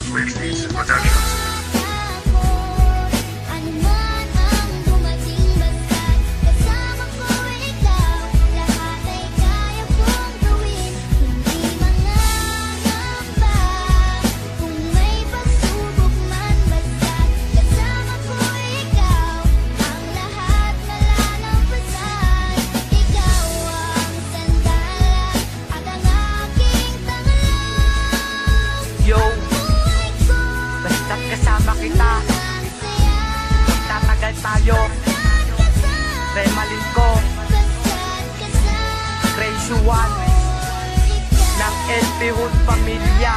Quick Beats Productions. Tayo, Remalin ko, Crazy One ng LP Hood Pamilya.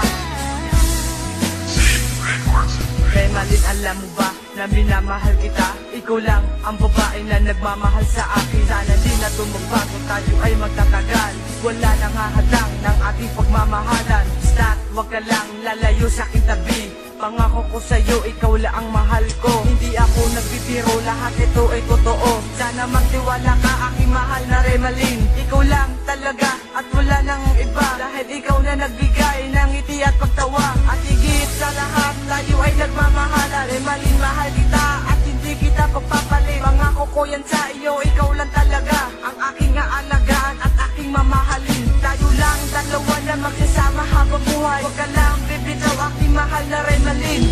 Remalin, alam mo ba na minamahal kita? Ikaw lang ang babae na nagmamahal sa akin. Sana di na tumagbago, tayo ay magtatagal. Wala nang hahadang ng ating pagmamahalan. Stat, wag ka lang lalayo sa aking tabi. Pangako ko sa'yo, ikaw lang ang mahal ko. Hindi ako nagbibiro, lahat ito ay totoo. Sana magtiwala ka, aking mahal na Remalin. Ikaw lang talaga at wala nang iba. Dahil ikaw na nagbigay ng ngiti at pagtawa. At higit sa lahat, tayo ay nagmamahala. Remalin, mahal kita at hindi kita pagpapalit. Pangako ko yan sa iyo, ikaw lang talaga ang aking aalagaan at aking mamahalin. Tayo lang dalawa na magsasama habang buhay. Huwag ka lang bibitaw, aking mahal na Remalin.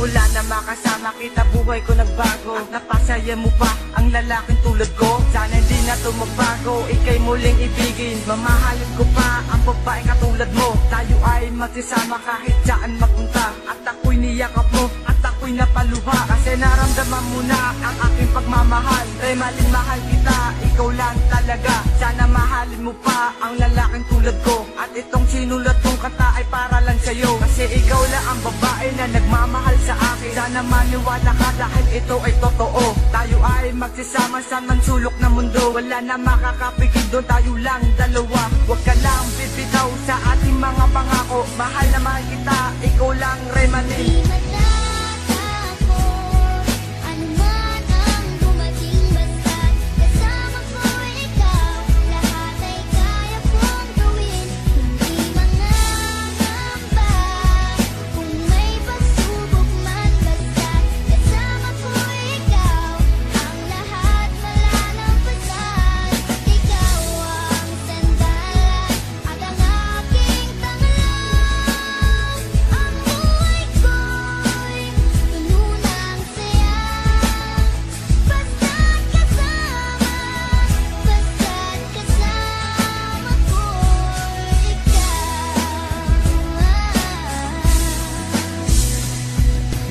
Mula na makasama kita, buhay ko nagbago. Napasaya mo pa ang lalaking tulad ko. Sana hindi na ito magbago, ika'y muling ibigin. Mamahalin ko pa ang babae katulad mo. Tayo ay magsasama kahit saan magpunta. At ako'y niyakap mo, at ako'y napaluha. Kasi naramdaman mo na ang aking pagmamahal. Remalin, mahal kita, ikaw lang talaga. Sana mahalin mo pa ang lalaking tulad ko. At itong sinulat kong kanta ay para lang sa'yo. Kasi ikaw lang ang babae na nagmamahal sa akin. Sana maniwala ka dahil ito ay totoo. Tayo ay magsasama sa mansulok na mundo. Wala na makakapigil doon, tayo lang dalawa. Huwag ka lang bibitaw sa ating mga pangako. Mahal na mahal kita, ikaw lang Remalin.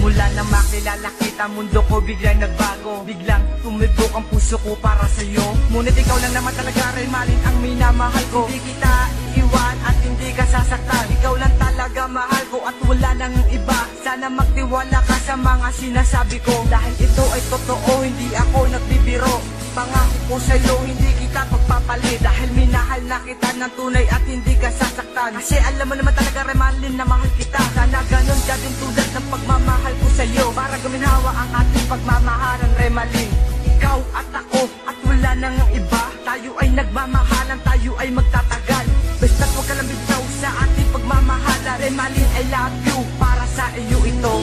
Mula na makilala kita, mundo ko biglang nagbago. Biglang tumibok ang puso ko para sa'yo. Ngunit ikaw lang naman talaga, Remalin, ang minamahal ko. Hindi kita iiwan at hindi ka sasaktan. Ikaw lang talaga mahal ko at wala nang iba. Sana magtiwala ka sa mga sinasabi ko. Dahil ito ay totoo, hindi ako nagbibiro. Pangako ko sa'yo, hindi kita pagpapalit. Dahil minahal na kita ng tunay at hindi ka sasaktan. Kasi alam mo naman talaga, Remalin, na mahal kita. Sana ganun ka din tulad ng pagmamahal ko sa'yo. Para guminhawa ang ating pagmamahalan, Remalin. Ikaw at ako at wala nang iba. Tayo ay nagmamahalan, tayo ay magtatagal. Basta't huwag ka lang bitaw sa ating pagmamahalan. Remalin, I love you, para sa iyo ito.